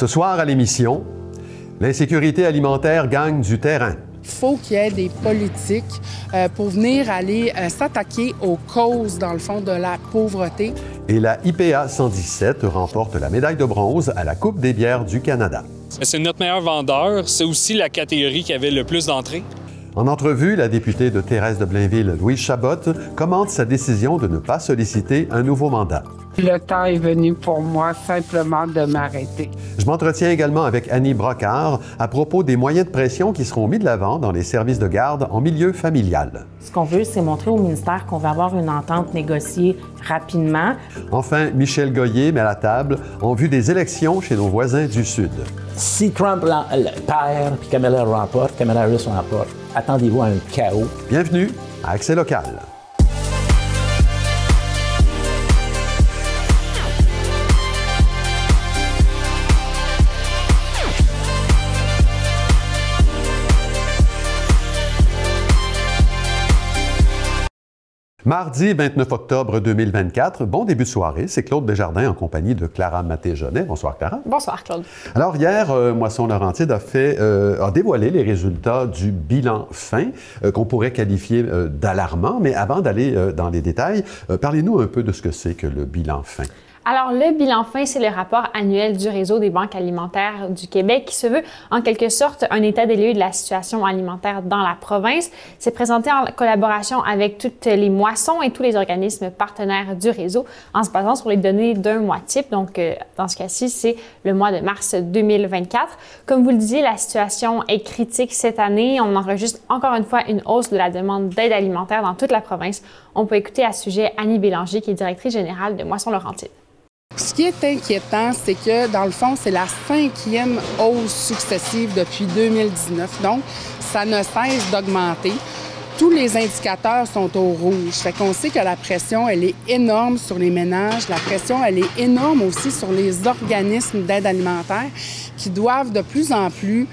Ce soir à l'émission, l'insécurité alimentaire gagne du terrain. Il faut qu'il y ait des politiques pour venir aller s'attaquer aux causes, dans le fond, de la pauvreté. Et la IPA 117 remporte la médaille de bronze à la Coupe des bières du Canada. C'est notre meilleur vendeur. C'est aussi la catégorie qui avait le plus d'entrées. En entrevue, la députée de Thérèse de Blainville, Louise Chabot, commente sa décision de ne pas solliciter un nouveau mandat. Le temps est venu pour moi simplement de m'arrêter. Je m'entretiens également avec Annie Brocard à propos des moyens de pression qui seront mis de l'avant dans les services de garde en milieu familial. Ce qu'on veut, c'est montrer au ministère qu'on va avoir une entente négociée rapidement. Enfin, Michel Goyer met à la table en vue des élections chez nos voisins du Sud. Si Trump perd puis Kamala remporte, Kamala Harris remporte, attendez-vous à un chaos. Bienvenue à Accès local. Mardi 29 octobre 2024, bon début de soirée, c'est Claude Desjardins en compagnie de Clara Maté-Jonet. Bonsoir Clara. Bonsoir Claude. Alors hier, Moisson-Laurentide a dévoilé les résultats du bilan fin qu'on pourrait qualifier d'alarmant, mais avant d'aller dans les détails, parlez-nous un peu de ce que c'est que le bilan fin. Alors, le bilan fin, c'est le rapport annuel du Réseau des banques alimentaires du Québec qui se veut en quelque sorte un état des lieux de la situation alimentaire dans la province. C'est présenté en collaboration avec toutes les moissons et tous les organismes partenaires du réseau en se basant sur les données d'un mois type. Donc, dans ce cas-ci, c'est le mois de mars 2024. Comme vous le disiez, la situation est critique cette année. On enregistre encore une fois une hausse de la demande d'aide alimentaire dans toute la province. On peut écouter à ce sujet Annie Bélanger, qui est directrice générale de Moisson-Laurentide. Ce qui est inquiétant, c'est que, dans le fond, c'est la 5e hausse successive depuis 2019. Donc, ça ne cesse d'augmenter. Tous les indicateurs sont au rouge. Fait qu'on sait que la pression, elle est énorme sur les ménages. La pression, elle est énorme aussi sur les organismes d'aide alimentaire qui doivent de plus en plus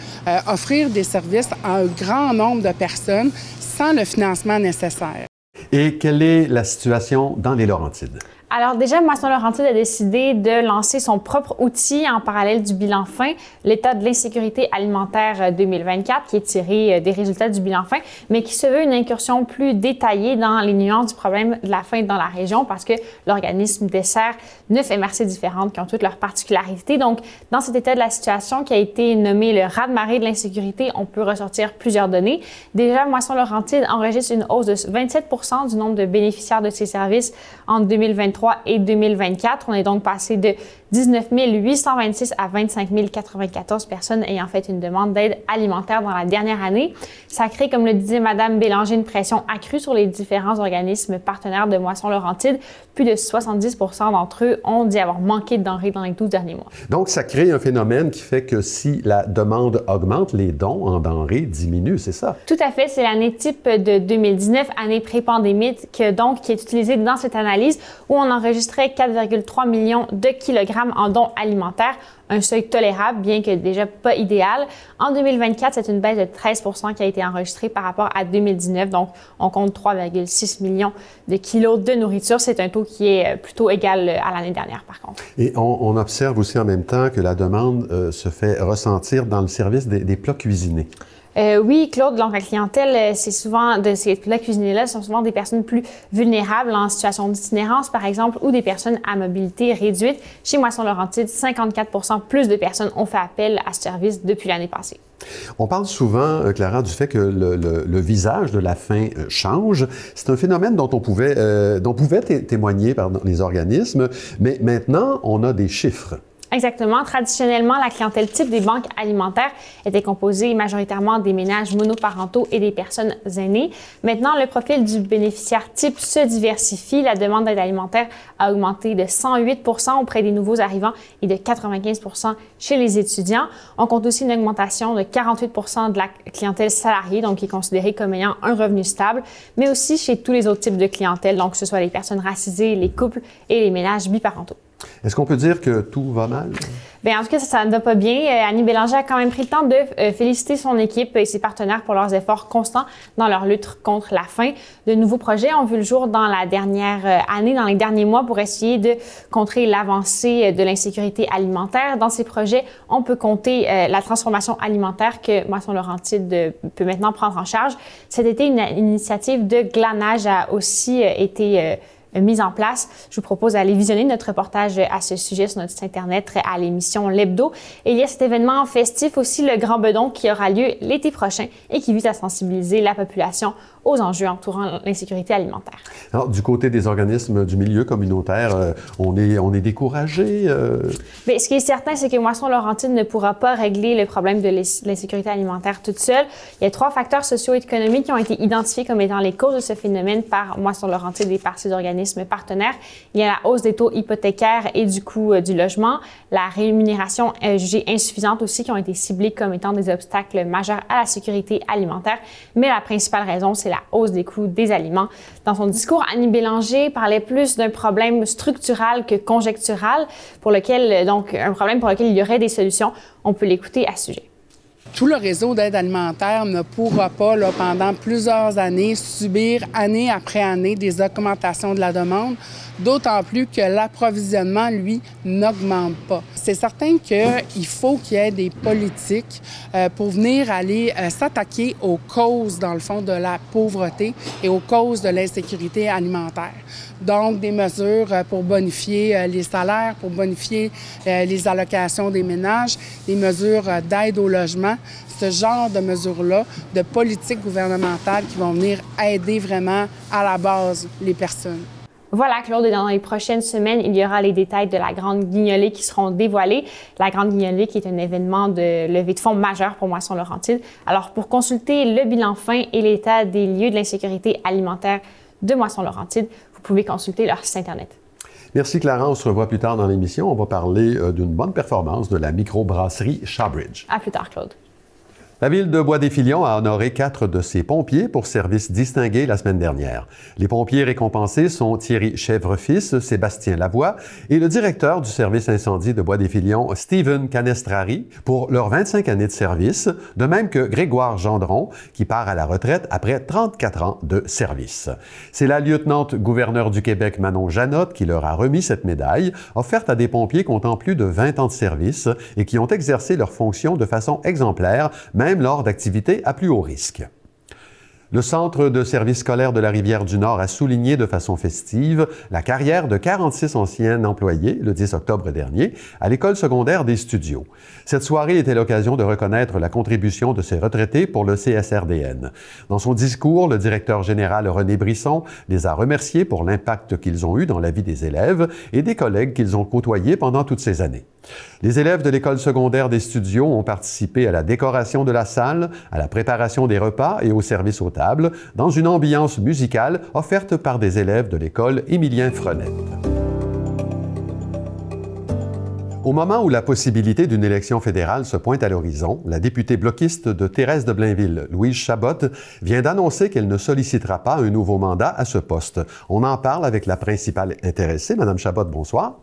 offrir des services à un grand nombre de personnes sans le financement nécessaire. Et quelle est la situation dans les Laurentides? Alors déjà, Moisson-Laurentide a décidé de lancer son propre outil en parallèle du bilan fin, l'état de l'insécurité alimentaire 2024, qui est tiré des résultats du bilan fin, mais qui se veut une incursion plus détaillée dans les nuances du problème de la faim dans la région parce que l'organisme dessert 9 MRC différentes qui ont toutes leurs particularités. Donc, dans cet état de la situation qui a été nommé le raz-de-marée de l'insécurité, on peut ressortir plusieurs données. Déjà, Moisson-Laurentide enregistre une hausse de 27 % du nombre de bénéficiaires de ces services en 2023 et 2024. On est donc passé de 19 826 à 25 094 personnes ayant fait une demande d'aide alimentaire dans la dernière année. Ça crée, comme le disait Mme Bélanger, une pression accrue sur les différents organismes partenaires de Moisson-Laurentide. Plus de 70 % d'entre eux ont dit avoir manqué de denrées dans les 12 derniers mois. Donc, ça crée un phénomène qui fait que si la demande augmente, les dons en denrées diminuent, c'est ça? Tout à fait. C'est l'année type de 2019, année pré-pandémique, qui est utilisée dans cette analyse où on enregistrait 4,3 millions de kilogrammes en dons alimentaires, un seuil tolérable, bien que déjà pas idéal. En 2024, c'est une baisse de 13 % qui a été enregistrée par rapport à 2019. Donc, on compte 3,6 millions de kilos de nourriture. C'est un taux qui est plutôt égal à l'année dernière, par contre. Et on observe aussi en même temps que la demande se fait ressentir dans le service des plats cuisinés. Oui, Claude, donc la clientèle, c'est souvent de ces plats cuisinés-là sont souvent des personnes plus vulnérables en situation d'itinérance, par exemple, ou des personnes à mobilité réduite. Chez Moisson-Laurentide, 54 % plus de personnes ont fait appel à ce service depuis l'année passée. On parle souvent, Clara, du fait que le visage de la faim change. C'est un phénomène dont pouvaient témoigner les organismes, mais maintenant, on a des chiffres. Exactement. Traditionnellement, la clientèle type des banques alimentaires était composée majoritairement des ménages monoparentaux et des personnes aînées. Maintenant, le profil du bénéficiaire type se diversifie. La demande d'aide alimentaire a augmenté de 108 % auprès des nouveaux arrivants et de 95 % chez les étudiants. On compte aussi une augmentation de 48 % de la clientèle salariée, donc qui est considérée comme ayant un revenu stable, mais aussi chez tous les autres types de clientèle, donc que ce soit les personnes racisées, les couples et les ménages biparentaux. Est-ce qu'on peut dire que tout va mal? Bien, en tout cas, ça ne va pas bien. Annie Bélanger a quand même pris le temps de féliciter son équipe et ses partenaires pour leurs efforts constants dans leur lutte contre la faim. De nouveaux projets ont vu le jour dans la dernière année, dans les derniers mois, pour essayer de contrer l'avancée de l'insécurité alimentaire. Dans ces projets, on peut compter la transformation alimentaire que Moisson-Laurentide peut maintenant prendre en charge. Cet été, une initiative de glanage a aussi été mise en place. Je vous propose d'aller visionner notre reportage à ce sujet sur notre site Internet à l'émission L'Hebdo. Et il y a cet événement festif aussi, le Grand Bedon, qui aura lieu l'été prochain et qui vise à sensibiliser la population aux enjeux entourant l'insécurité alimentaire. Alors, du côté des organismes du milieu communautaire, on est découragé? Bien, ce qui est certain, c'est que Moisson-Laurentide ne pourra pas régler le problème de l'insécurité alimentaire toute seule. Il y a 3 facteurs socio-économiques qui ont été identifiés comme étant les causes de ce phénomène par Moisson-Laurentide et par ses organismes partenaires. Il y a la hausse des taux hypothécaires et du coût du logement, la rémunération jugée insuffisante aussi, qui ont été ciblés comme étant des obstacles majeurs à la sécurité alimentaire. Mais la principale raison, c'est la hausse des coûts des aliments. Dans son discours, Annie Bélanger parlait plus d'un problème structural que conjectural, un problème pour lequel il y aurait des solutions. On peut l'écouter à ce sujet. Tout le réseau d'aide alimentaire ne pourra pas, pendant plusieurs années, subir année après année des augmentations de la demande, d'autant plus que l'approvisionnement, lui, n'augmente pas. C'est certain qu'il faut qu'il y ait des politiques pour venir aller s'attaquer aux causes, dans le fond, de la pauvreté et aux causes de l'insécurité alimentaire. Donc, des mesures pour bonifier les salaires, pour bonifier les allocations des ménages, des mesures d'aide au logement, ce genre de mesures-là, de politiques gouvernementales qui vont venir aider vraiment à la base les personnes. Voilà, Claude, et dans les prochaines semaines, il y aura les détails de la Grande Guignolée qui seront dévoilés. La Grande Guignolée qui est un événement de levée de fonds majeur pour Moisson-Laurentide. Alors, pour consulter le bilan fin et l'état des lieux de l'insécurité alimentaire de Moisson-Laurentide, vous pouvez consulter leur site Internet. Merci Clara, on se revoit plus tard dans l'émission. On va parler d'une bonne performance de la microbrasserie Shawbridge. À plus tard, Claude. La ville de Bois-des-Filions a honoré 4 de ses pompiers pour services distingués la semaine dernière. Les pompiers récompensés sont Thierry Chèvrefils, Sébastien Lavoie et le directeur du service incendie de Bois-des-Filions, Steven Canestrari, pour leurs 25 années de service, de même que Grégoire Gendron, qui part à la retraite après 34 ans de service. C'est la lieutenant-gouverneure du Québec, Manon Janotte, qui leur a remis cette médaille, offerte à des pompiers comptant plus de 20 ans de service et qui ont exercé leurs fonctions de façon exemplaire, même lors d'activités à plus haut risque. Le Centre de services scolaires de la Rivière-du-Nord a souligné de façon festive la carrière de 46 anciens employés le 10 octobre dernier à l'École secondaire des Studios. Cette soirée était l'occasion de reconnaître la contribution de ces retraités pour le CSRDN. Dans son discours, le directeur général René Brisson les a remerciés pour l'impact qu'ils ont eu dans la vie des élèves et des collègues qu'ils ont côtoyés pendant toutes ces années. Les élèves de l'École secondaire des Studios ont participé à la décoration de la salle, à la préparation des repas et au service aux tables, dans une ambiance musicale offerte par des élèves de l'École Émilien Frenette. Au moment où la possibilité d'une élection fédérale se pointe à l'horizon, la députée bloquiste de Thérèse de Blainville, Louise Chabot, vient d'annoncer qu'elle ne sollicitera pas un nouveau mandat à ce poste. On en parle avec la principale intéressée. Madame Chabot, bonsoir.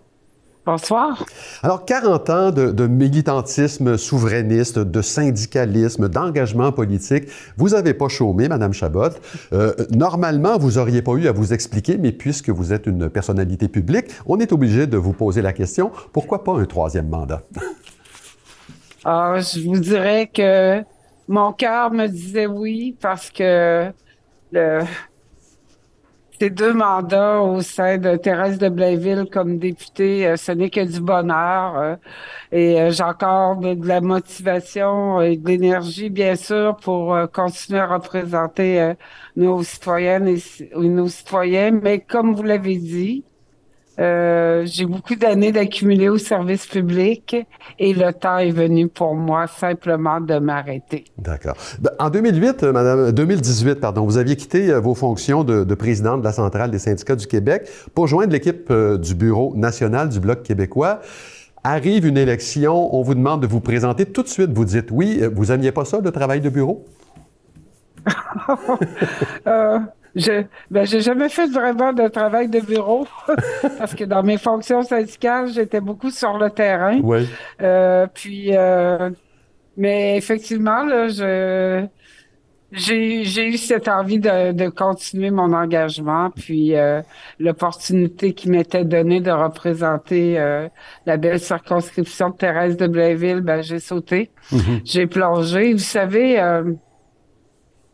Bonsoir. Alors, 40 ans de militantisme souverainiste, de syndicalisme, d'engagement politique. Vous n'avez pas chômé, Madame Chabot. Normalement, vous n'auriez pas eu à vous expliquer, mais puisque vous êtes une personnalité publique, on est obligé de vous poser la question, pourquoi pas un 3e mandat? Je vous dirais que mon cœur me disait oui parce que ces 2 mandats au sein de Thérèse de Blainville comme députée, ce n'est que du bonheur. Et j'ai encore de la motivation et de l'énergie, bien sûr, pour continuer à représenter nos citoyennes et nos citoyens. Mais comme vous l'avez dit, j'ai beaucoup d'années d'accumuler au service public et le temps est venu pour moi simplement de m'arrêter. D'accord. En 2018, vous aviez quitté vos fonctions de présidente de la Centrale des syndicats du Québec pour joindre l'équipe du Bureau national du Bloc québécois. Arrive une élection, on vous demande de vous présenter. Tout de suite, vous dites oui. Vous n'aimiez pas ça, le travail de bureau? J'ai jamais fait vraiment de travail de bureau parce que dans mes fonctions syndicales, j'étais beaucoup sur le terrain. Oui. Puis, mais effectivement, là, j'ai eu cette envie de continuer mon engagement, puis l'opportunité qui m'était donnée de représenter la belle circonscription de Thérèse de Blainville, ben j'ai sauté, j'ai plongé. Vous savez,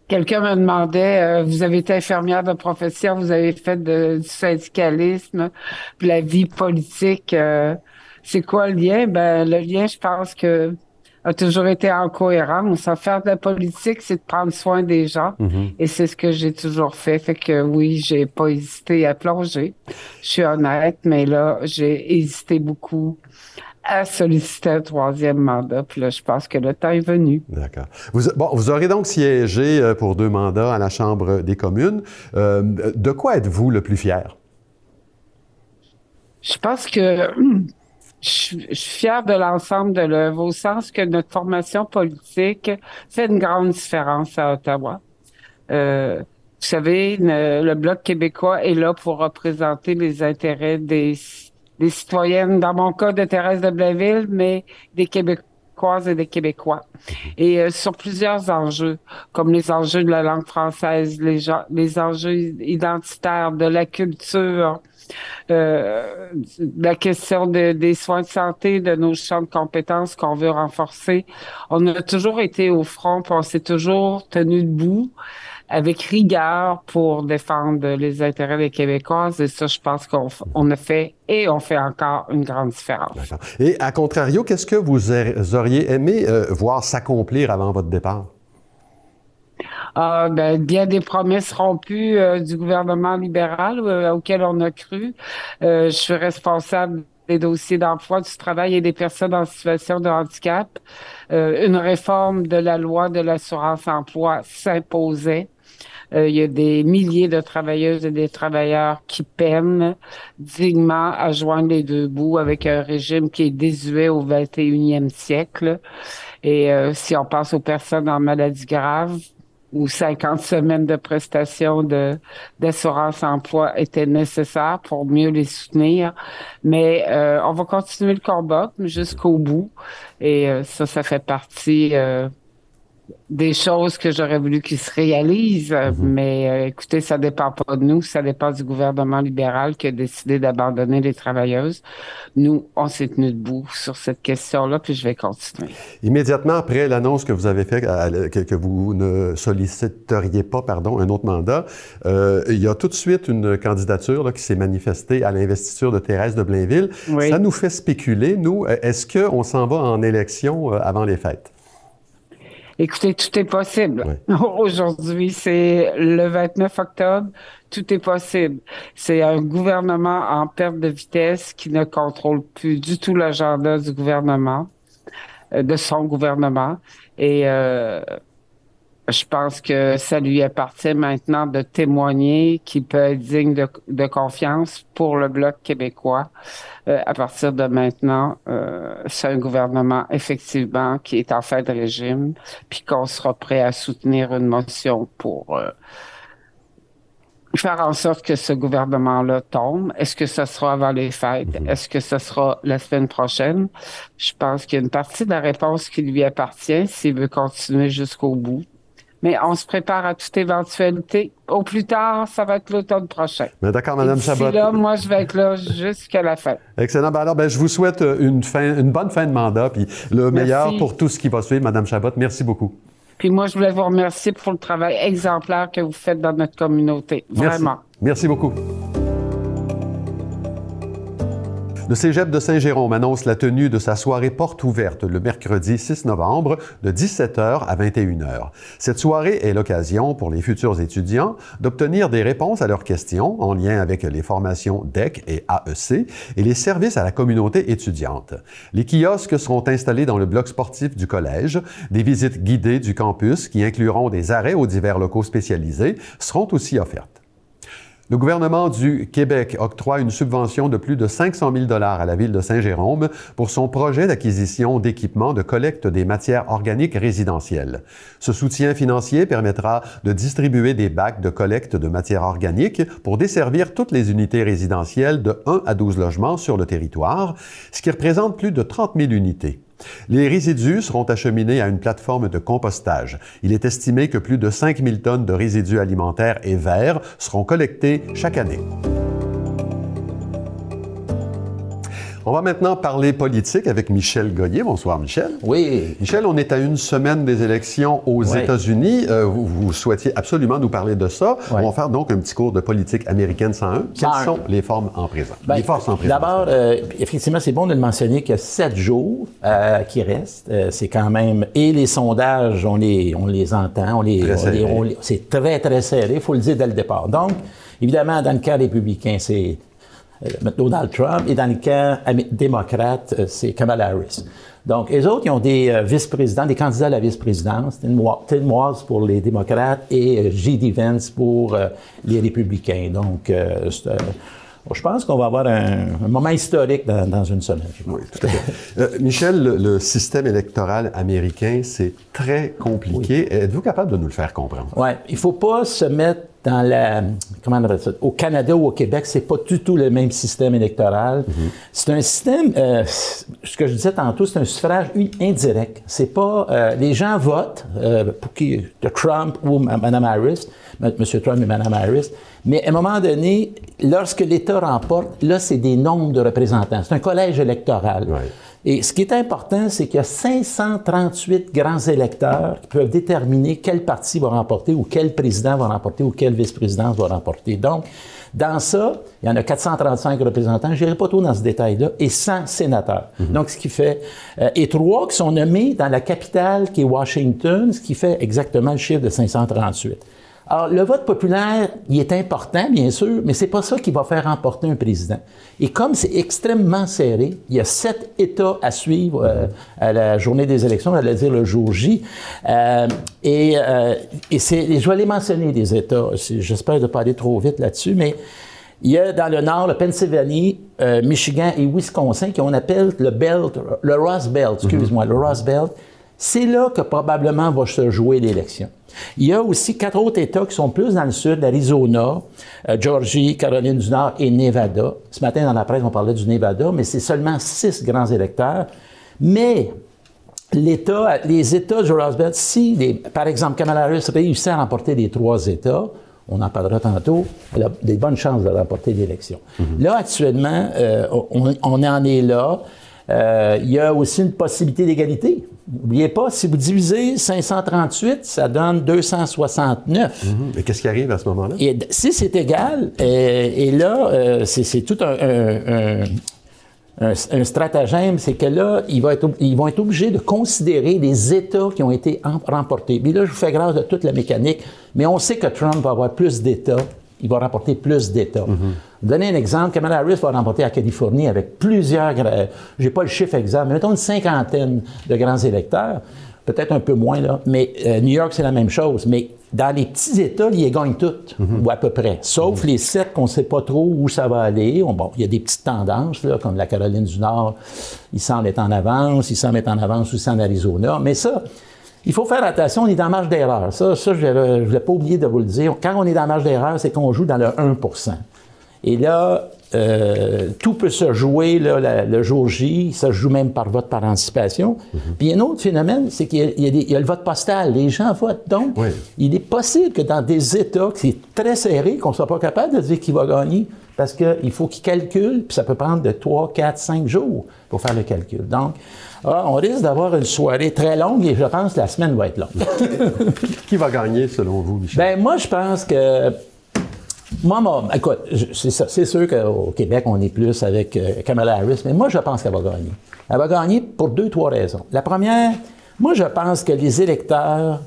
quelqu'un me demandait, vous avez été infirmière de profession, vous avez fait du syndicalisme, puis la vie politique, c'est quoi le lien? Ben le lien, je pense que a toujours été en cohérence. Faire de la politique, c'est de prendre soin des gens. Et c'est ce que j'ai toujours fait. Fait que oui, j'ai pas hésité à plonger. Je suis honnête, mais là, j'ai hésité beaucoup à solliciter un troisième mandat. Puis là, je pense que le temps est venu. D'accord. Vous aurez donc siégé pour 2 mandats à la Chambre des communes. De quoi êtes-vous le plus fier? Je pense que je suis fière de l'ensemble de l'œuvre, au sens que notre formation politique fait une grande différence à Ottawa. Vous savez, le Bloc québécois est là pour représenter les intérêts des citoyennes, dans mon cas de Thérèse de Blainville, mais des Québécoises et des Québécois. Et sur plusieurs enjeux, comme les enjeux de la langue française, les enjeux identitaires, de la culture, la question des soins de santé, de nos champs de compétences qu'on veut renforcer. On a toujours été au front, puis on s'est toujours tenu debout avec rigueur pour défendre les intérêts des Québécoises. Et ça, je pense qu'on a fait et on fait encore une grande différence. D'accord. Et à contrario, qu'est-ce que vous auriez aimé voir s'accomplir avant votre départ? Bien des promesses rompues du gouvernement libéral auquel on a cru. Je suis responsable des dossiers d'emploi, du travail et des personnes en situation de handicap. Une réforme de la loi de l'assurance-emploi s'imposait. Il y a des milliers de travailleuses et des travailleurs qui peinent dignement à joindre les deux bouts avec un régime qui est désuet au 21e siècle. Et si on pense aux personnes en maladie grave, où 50 semaines de prestations d'assurance-emploi étaient nécessaires pour mieux les soutenir. Mais on va continuer le combat jusqu'au bout. Et ça fait partie des choses que j'aurais voulu qu'ils se réalisent. Mais écoutez, ça dépend pas de nous, ça dépend du gouvernement libéral qui a décidé d'abandonner les travailleuses. Nous, on s'est tenus debout sur cette question-là, puis je vais continuer. Immédiatement après l'annonce que vous avez faite, que vous ne solliciteriez pas, un autre mandat, il y a tout de suite une candidature là, qui s'est manifestée à l'investiture de Thérèse de Blainville. Oui. Ça nous fait spéculer, nous, est-ce qu'on s'en va en élection avant les fêtes? Écoutez, tout est possible. Oui. Aujourd'hui, c'est le 29 octobre. Tout est possible. C'est un gouvernement en perte de vitesse qui ne contrôle plus du tout l'agenda du gouvernement, de son gouvernement. Et je pense que ça lui appartient maintenant de témoigner qu'il peut être digne de confiance pour le Bloc québécois. À partir de maintenant, c'est un gouvernement, effectivement, qui est en fin de régime, puis qu'on sera prêt à soutenir une motion pour faire en sorte que ce gouvernement-là tombe. Est-ce que ce sera avant les fêtes? Est-ce que ce sera la semaine prochaine? Je pense qu'il y a une partie de la réponse qui lui appartient s'il veut continuer jusqu'au bout. Mais on se prépare à toute éventualité. Au plus tard, ça va être l'automne prochain. D'accord, Mme Chabot. Là, moi, je vais être là jusqu'à la fin. Excellent. Alors, je vous souhaite une bonne fin de mandat, puis le meilleur pour tout ce qui va suivre, Mme Chabot. Merci beaucoup. Puis moi, je voulais vous remercier pour le travail exemplaire que vous faites dans notre communauté. Vraiment. Merci beaucoup. Le Cégep de Saint-Jérôme annonce la tenue de sa soirée porte ouverte le mercredi 6 novembre de 17h à 21h. Cette soirée est l'occasion pour les futurs étudiants d'obtenir des réponses à leurs questions en lien avec les formations DEC et AEC et les services à la communauté étudiante. Les kiosques seront installés dans le bloc sportif du collège. Des visites guidées du campus qui incluront des arrêts aux divers locaux spécialisés seront aussi offertes. Le gouvernement du Québec octroie une subvention de plus de 500 000 $ à la ville de Saint-Jérôme pour son projet d'acquisition d'équipements de collecte des matières organiques résidentielles. Ce soutien financier permettra de distribuer des bacs de collecte de matières organiques pour desservir toutes les unités résidentielles de 1 à 12 logements sur le territoire, ce qui représente plus de 30 000 unités. Les résidus seront acheminés à une plateforme de compostage. Il est estimé que plus de 5 000 tonnes de résidus alimentaires et verts seront collectés chaque année. On va maintenant parler politique avec Michel Goyer. Bonsoir, Michel. Oui. Michel, on est à une semaine des élections aux États-Unis. Vous souhaitiez absolument nous parler de ça. Oui. On va faire donc un petit cours de politique américaine 101. Quelles sont les formes en présent? Les forces en présence? D'abord, effectivement, c'est bon de le mentionner qu'il y a 7 jours qui restent. C'est quand même... Et les sondages, on les entend. C'est très, très serré. Il faut le dire dès le départ. Donc, évidemment, dans le camp républicain, c'est Donald Trump, et dans le camp démocrate, c'est Kamala Harris. Donc, les autres, ils ont des vice-présidents, des candidats à la vice-présidence, Tim Walz pour les démocrates et J.D. Vance pour les républicains. Donc, je pense qu'on va avoir un moment historique dans une semaine. Oui, tout à fait. Michel, le système électoral américain, c'est très compliqué. Oui. Êtes-vous capable de nous le faire comprendre? Oui. Il ne faut pas se mettre dans la... Comment on appelle ça? Au Canada ou au Québec, c'est pas du tout le même système électoral. C'est un système... ce que je disais tantôt, c'est un suffrage indirect. C'est pas... les gens votent pour qui... Trump ou Mme Harris, M. Trump et Mme Harris, mais à un moment donné, lorsque l'État remporte, là, c'est des nombres de représentants. C'est un collège électoral. Ouais. Et ce qui est important, c'est qu'il y a 538 grands électeurs qui peuvent déterminer quel parti va remporter ou quel président va remporter ou quelle vice-présidence va remporter. Donc, dans ça, il y en a 435 représentants, je n'irai pas trop dans ce détail-là, et 100 sénateurs. Donc, ce qui fait... et 3 qui sont nommés dans la capitale qui est Washington, ce qui fait exactement le chiffre de 538. Alors, le vote populaire, il est important, bien sûr, mais c'est pas ça qui va faire remporter un président. Et comme c'est extrêmement serré, il y a 7 États à suivre à la journée des élections, on va dire le jour J. Et je vais les mentionner, les États. J'espère ne pas aller trop vite là-dessus, mais il y a dans le nord, le Pennsylvanie, Michigan et Wisconsin, qu'on appelle le Belt, le Rust Belt, excuse-moi, le Rust Belt. C'est là que probablement va se jouer l'élection. Il y a aussi 4 autres États qui sont plus dans le sud, l'Arizona, Georgie, Caroline du Nord et Nevada. Ce matin, dans la presse, on parlait du Nevada, mais c'est seulement 6 grands électeurs. Mais les États du Rust Belt, si, par exemple, Kamala Harris réussit à remporter les 3 États, on en parlera tantôt, elle a des bonnes chances de remporter l'élection. Là, actuellement, on en est là. Il y a aussi une possibilité d'égalité. N'oubliez pas, si vous divisez 538, ça donne 269. Et qu'est-ce qui arrive à ce moment-là? Et si c'est égal, et là, c'est tout un stratagème, c'est que là, ils vont être obligés de considérer les États qui ont été remportés. Puis là, je vous fais grâce de toute la mécanique, mais on sait que Trump va avoir plus d'États. Il va remporter plus d'États. Donner un exemple, Kamala Harris va remporter la Californie avec plusieurs, je n'ai pas le chiffre exact, mais mettons une 50aine de grands électeurs, peut-être un peu moins, là, mais New York, c'est la même chose. Mais dans les petits États, ils les gagnent toutes, ou à peu près, sauf les 7 qu'on ne sait pas trop où ça va aller. Bon, il y a des petites tendances, là, comme la Caroline du Nord, il semble être en avance, il semble être en avance aussi en Arizona, mais ça... Il faut faire attention, on est dans la marge d'erreur. Ça je ne voulais pas oublier de vous le dire. Quand on est dans la marge d'erreur, c'est qu'on joue dans le 1%. Et là, tout peut se jouer là, le jour J, ça se joue même par vote par anticipation. Puis il y a un autre phénomène, c'est qu'il y a le vote postal. Les gens votent. Donc, il est possible que dans des États, que c'est très serré, qu'on ne soit pas capable de dire qui va gagner, parce qu'il faut qu'ils calculent, puis ça peut prendre de 3, 4, 5 jours pour faire le calcul. Donc, on risque d'avoir une soirée très longue et je pense que la semaine va être longue. Qui va gagner, selon vous, Michel? Bien, moi, je pense que... écoute, c'est sûr qu'au Québec, on est plus avec Kamala Harris, mais moi, je pense qu'elle va gagner. Elle va gagner pour 2, 3 raisons. La première, moi, je pense que les électeurs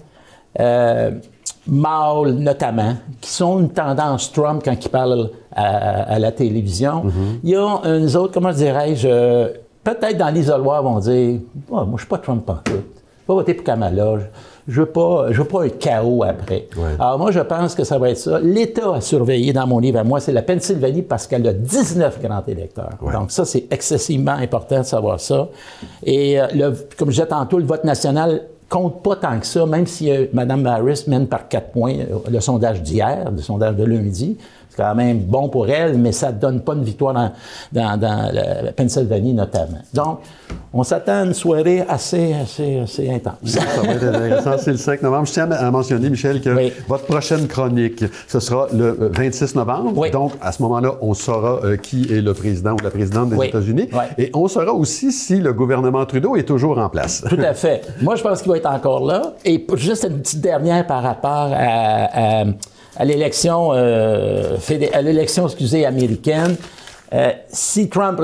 mâles, notamment, qui sont une tendance Trump quand ils parlent à la télévision, il y a uns autres, comment dirais-je... Peut-être dans l'isoloir, vont dire « moi, je ne suis pas Trump en tout. Je vais voter pour Kamala. je veux pas un chaos après. Ouais. Alors moi, je pense que ça va être ça. L'État a surveillé dans mon livre à moi, c'est la Pennsylvanie parce qu'elle a 19 grands électeurs. Ouais. Donc ça, c'est excessivement important de savoir ça. Et comme je disais tantôt, le vote national compte pas tant que ça, même si Mme Harris mène par 4 points le sondage d'hier, le sondage de lundi. C'est quand même bon pour elle, mais ça ne donne pas une victoire dans la Pennsylvanie notamment. Donc, on s'attend à une soirée assez intense. Ça va être intéressant. C'est le 5 novembre. Je tiens à mentionner, Michel, que oui. votre prochaine chronique, ce sera le 26 novembre. Oui. Donc, à ce moment-là, on saura qui est le président ou la présidente des oui. États-Unis. Oui. Et on saura aussi si le gouvernement Trudeau est toujours en place. Tout à fait. Moi, je pense qu'il va être encore là. Et juste une petite dernière par rapport à l'élection américaine. Si Trump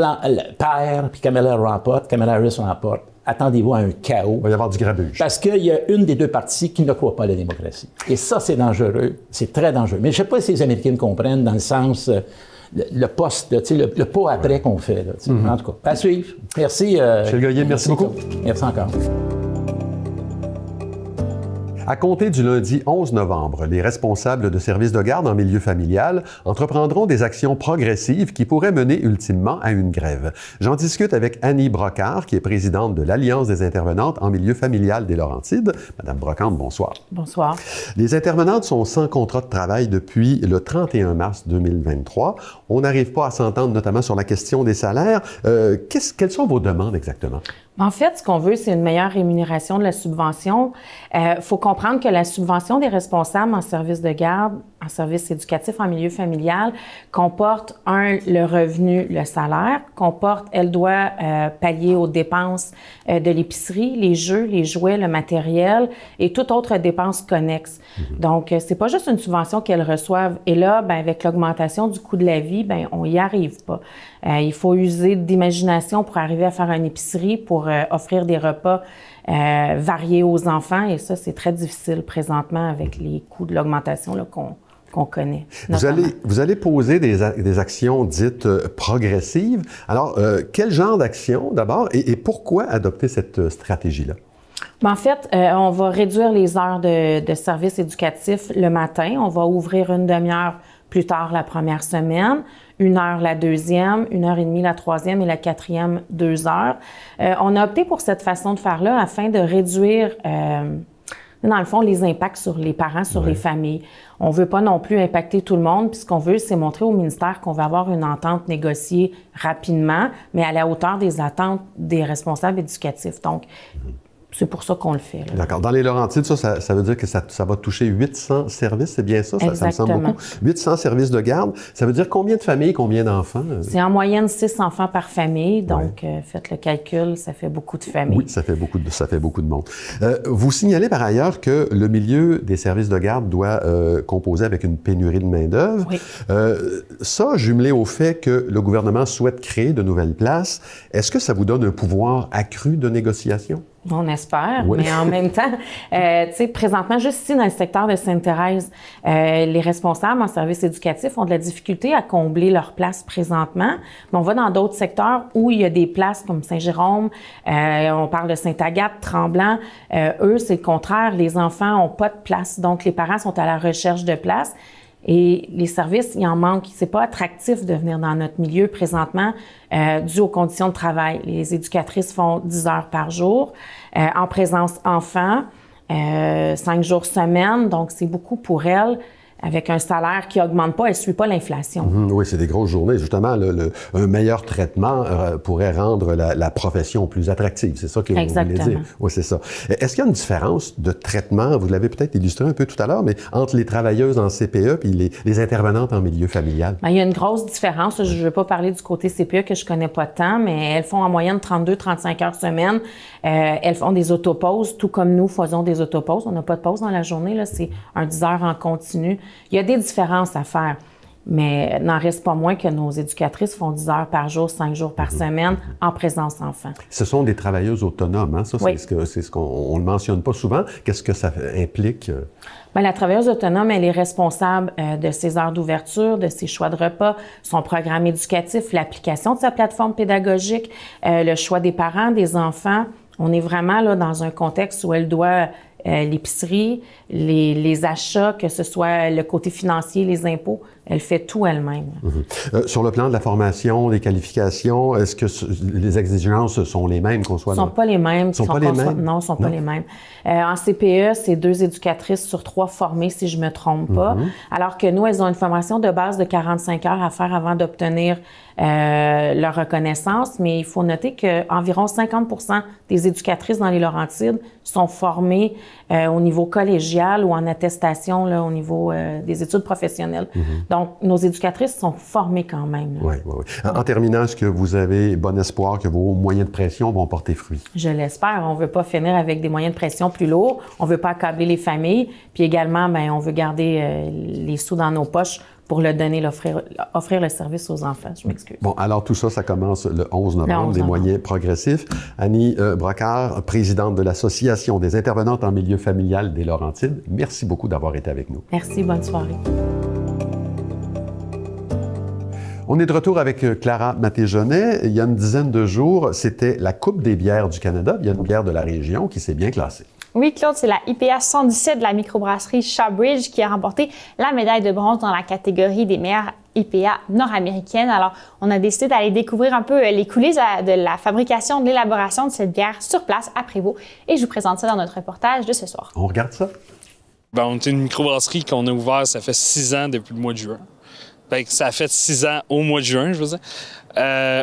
perd puis Kamala Harris remporte, attendez-vous à un chaos. Il va y avoir du grabuge. Parce qu'il y a une des deux parties qui ne croit pas à la démocratie. Et ça, c'est dangereux. C'est très dangereux. Mais je ne sais pas si les Américains comprennent dans le sens... le poste, le pas après qu'on fait. Là, En tout cas, à suivre. Merci. Michel Goyer, merci beaucoup. Merci encore. À compter du lundi 11 novembre, les responsables de services de garde en milieu familial entreprendront des actions progressives qui pourraient mener ultimement à une grève. J'en discute avec Annie Brocard, qui est présidente de l'Alliance des intervenantes en milieu familial des Laurentides. Madame Brocard, bonsoir. Bonsoir. Les intervenantes sont sans contrat de travail depuis le 31 mars 2023. On n'arrive pas à s'entendre notamment sur la question des salaires. Quelles sont vos demandes exactement? En fait, ce qu'on veut, c'est une meilleure rémunération de la subvention. Faut comprendre que la subvention des responsables en service de garde, en service éducatif en milieu familial, comporte, le revenu, le salaire, elle doit pallier aux dépenses de l'épicerie, les jeux, les jouets, le matériel et toute autre dépense connexe. Donc, c'est pas juste une subvention qu'elles reçoivent. Et là, avec l'augmentation du coût de la vie, on y arrive pas. Il faut user d'imagination pour arriver à faire une épicerie, pour offrir des repas variés aux enfants. Et ça, c'est très difficile présentement avec les coûts de l'augmentation qu'on connaît. Vous allez poser des actions dites progressives. Alors, quel genre d'action d'abord et pourquoi adopter cette stratégie-là? En fait, on va réduire les heures de service éducatif le matin. On va ouvrir une demi-heure plus tard la première semaine, 1 heure la deuxième, 1h30 la troisième et la quatrième 2 heures. On a opté pour cette façon de faire-là afin de réduire, dans le fond, les impacts sur les parents, sur les familles. On veut pas non plus impacter tout le monde, puis ce qu'on veut, c'est montrer au ministère qu'on va avoir une entente négociée rapidement, mais à la hauteur des attentes des responsables éducatifs. Donc, c'est pour ça qu'on le fait. D'accord. Dans les Laurentides, ça veut dire que ça va toucher 800 services, c'est bien ça? Ça me semble beaucoup. 800 services de garde. Ça veut dire combien de familles, combien d'enfants? C'est en moyenne 6 enfants par famille. Donc, faites le calcul, ça fait beaucoup de familles. Oui, ça fait beaucoup de monde. Vous signalez par ailleurs que le milieu des services de garde doit composer avec une pénurie de main-d'œuvre. Oui. Ça, jumelé au fait que le gouvernement souhaite créer de nouvelles places, est-ce que ça vous donne un pouvoir accru de négociation? On espère, mais en même temps, tu sais, présentement, juste ici dans le secteur de Sainte-Thérèse, les responsables en service éducatif ont de la difficulté à combler leurs places présentement. Mais on va dans d'autres secteurs où il y a des places comme Saint-Jérôme, on parle de Sainte-Agathe, Tremblant. Eux, c'est le contraire, les enfants n'ont pas de place, donc les parents sont à la recherche de place. Et les services, il en manque. C'est pas attractif de venir dans notre milieu présentement dû aux conditions de travail. Les éducatrices font 10 heures par jour en présence enfant, 5 jours semaine. Donc, c'est beaucoup pour elles. Avec un salaire qui augmente pas, elle suit pas l'inflation. Oui, c'est des grosses journées. Justement, un meilleur traitement pourrait rendre la profession plus attractive. C'est ça que vous voulez dire. Oui, c'est ça. Est-ce qu'il y a une différence de traitement, vous l'avez peut-être illustré un peu tout à l'heure, mais entre les travailleuses en CPE et les intervenantes en milieu familial? Bien, il y a une grosse différence. Je ne veux pas parler du côté CPE que je connais pas tant, mais elles font en moyenne 32-35 heures semaine. Elles font des autopauses, tout comme nous faisons des autopauses. On n'a pas de pause dans la journée, là, c'est un 10 heures en continu. Il y a des différences à faire, mais n'en reste pas moins que nos éducatrices font 10 heures par jour, 5 jours par semaine en présence enfant. Ce sont des travailleuses autonomes, hein? Ça, oui. c'est ce qu'on ne mentionne pas souvent. Qu'est-ce que ça implique? Bien, la travailleuse autonome, elle est responsable de ses heures d'ouverture, de ses choix de repas, son programme éducatif, l'application de sa plateforme pédagogique, le choix des parents, des enfants. On est vraiment là dans un contexte où elle doit l'épicerie, les achats, que ce soit le côté financier, les impôts, elle fait tout elle-même. Sur le plan de la formation, des qualifications, est-ce que les exigences sont les mêmes qu'on soit... Ils ne sont pas les mêmes. Non, ils ne sont pas les mêmes. En CPE, c'est 2 éducatrices sur 3 formées, si je ne me trompe pas. Alors que nous, elles ont une formation de base de 45 heures à faire avant d'obtenir leur reconnaissance. Mais il faut noter qu'environ 50% des éducatrices dans les Laurentides sont formées au niveau collégial ou en attestation là, au niveau des études professionnelles. Donc, nos éducatrices sont formées quand même. Oui. En terminant, est-ce que vous avez bon espoir que vos moyens de pression vont porter fruit? Je l'espère. On ne veut pas finir avec des moyens de pression plus lourds. On ne veut pas accabler les familles. Puis également, bien, on veut garder les sous dans nos poches pour le donner, offrir le service aux enfants. Je m'excuse. Bon, alors tout ça, ça commence le 11 novembre, des moyens progressifs. Annie Brocard, présidente de l'Association des intervenantes en milieu familial des Laurentides, merci beaucoup d'avoir été avec nous. Merci, bonne soirée. On est de retour avec Clara Matéjonet. Il y a une dizaine de jours, c'était la Coupe des bières du Canada. Il y a une bière de la région qui s'est bien classée. Oui, Claude, c'est la IPA 117 de la microbrasserie Shawbridge qui a remporté la médaille de bronze dans la catégorie des meilleures IPA nord-américaines. Alors, on a décidé d'aller découvrir un peu les coulisses de la fabrication, de l'élaboration de cette bière sur place à Prévost. Et je vous présente ça dans notre reportage de ce soir. On regarde ça? Bien, on est une microbrasserie qu'on a ouverte, ça fait 6 ans depuis le mois de juin. Fait que ça a fait 6 ans au mois de juin, je veux dire.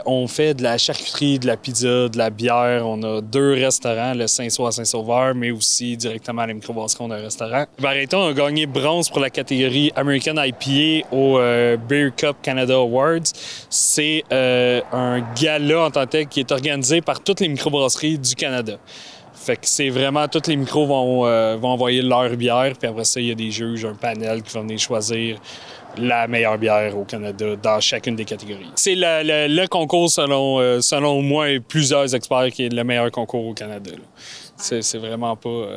On fait de la charcuterie, de la pizza, de la bière. On a 2 restaurants, le Saint-Sauveur à Saint-Sauveur, mais aussi directement à la microbrasserie, on a un restaurant. Barreton a gagné bronze pour la catégorie American IPA au Beer Cup Canada Awards. C'est un gala en tant que tel qui est organisé par toutes les microbrasseries du Canada. Fait que c'est vraiment, toutes les micros vont envoyer leur bière, puis après ça, il y a des juges, un panel qui va venir choisir la meilleure bière au Canada dans chacune des catégories. C'est le concours, selon moi et plusieurs experts, qui est le meilleur concours au Canada. C'est vraiment pas...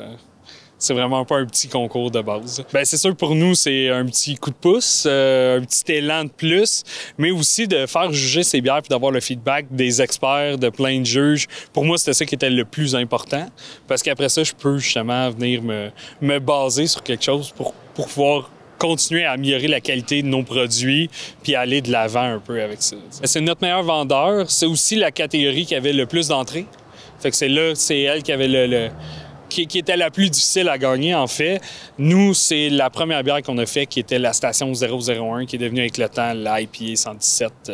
C'est vraiment pas un petit concours de base. Bien, c'est sûr que pour nous, c'est un petit coup de pouce, un petit élan de plus, mais aussi de faire juger ces bières puis d'avoir le feedback des experts, de plein de juges. Pour moi, c'était ça qui était le plus important, parce qu'après ça, je peux justement venir me baser sur quelque chose pour pouvoir continuer à améliorer la qualité de nos produits puis aller de l'avant un peu avec ça. C'est notre meilleur vendeur. C'est aussi la catégorie qui avait le plus d'entrées. Fait que c'est elle qui avait qui était la plus difficile à gagner, en fait. Nous, c'est la première bière qu'on a fait qui était la station 001, qui est devenue avec le temps l'IPA 117.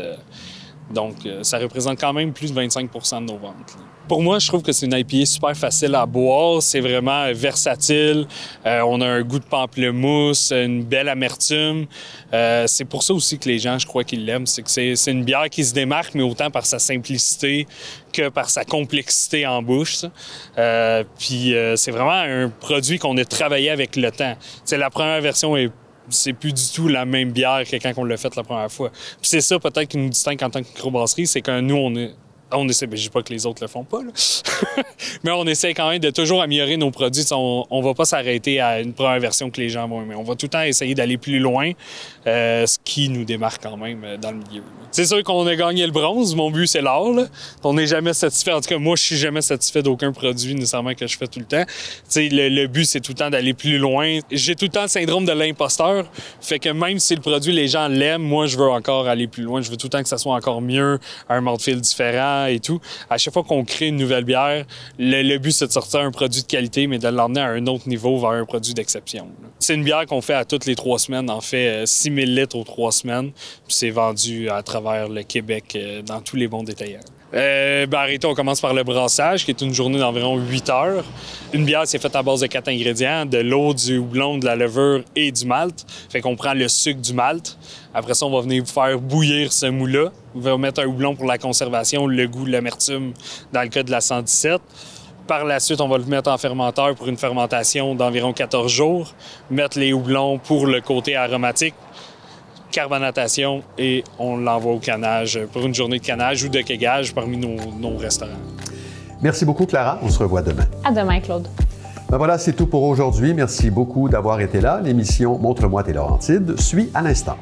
Donc, ça représente quand même plus de 25 % de nos ventes. Pour moi, je trouve que c'est une IPA super facile à boire. C'est vraiment versatile. On a un goût de pamplemousse, une belle amertume. C'est pour ça aussi que les gens, je crois qu'ils l'aiment. C'est que c'est une bière qui se démarque, mais autant par sa simplicité que par sa complexité en bouche. Puis c'est vraiment un produit qu'on a travaillé avec le temps. T'sais, la première version c'est plus du tout la même bière que quand on l'a faite la première fois. Puis c'est ça peut-être qui nous distingue en tant que microbrasserie, c'est que nous, on essaie, je dis pas que les autres le font pas, là. Mais on essaie quand même de toujours améliorer nos produits. On va pas s'arrêter à une première version que les gens vont aimer. On va tout le temps essayer d'aller plus loin, ce qui nous démarque quand même dans le milieu. C'est sûr qu'on a gagné le bronze. Mon but, c'est l'or. On n'est jamais satisfait. En tout cas, moi, je suis jamais satisfait d'aucun produit nécessairement que je fais tout le temps. Le but, c'est tout le temps d'aller plus loin. J'ai tout le temps le syndrome de l'imposteur. Fait que même si le produit, les gens l'aiment, moi, je veux encore aller plus loin. Je veux tout le temps que ça soit encore mieux, un mouthfeel différent et tout. À chaque fois qu'on crée une nouvelle bière, le but, c'est de sortir un produit de qualité, mais de l'emmener à un autre niveau vers un produit d'exception. C'est une bière qu'on fait à toutes les 3 semaines. On fait 6000 litres aux 3 semaines. Puis c'est vendu à travers le Québec dans tous les bons détaillants. Arrêtons, on commence par le brassage, qui est une journée d'environ 8 heures. Une bière, c'est faite à base de 4 ingrédients, de l'eau, du houblon, de la levure et du malt. Fait qu'on prend le sucre du malt. Après ça, on va venir faire bouillir ce mou-là. On va mettre un houblon pour la conservation, le goût, l'amertume, dans le cas de la 117. Par la suite, on va le mettre en fermenteur pour une fermentation d'environ 14 jours. Mettre les houblons pour le côté aromatique. Carbonatation et on l'envoie au canage pour une journée de canage ou de kegage parmi nos restaurants. Merci beaucoup, Clara. On se revoit demain. À demain, Claude. Ben voilà, c'est tout pour aujourd'hui. Merci beaucoup d'avoir été là. L'émission Montre-moi tes Laurentides suit à l'instant.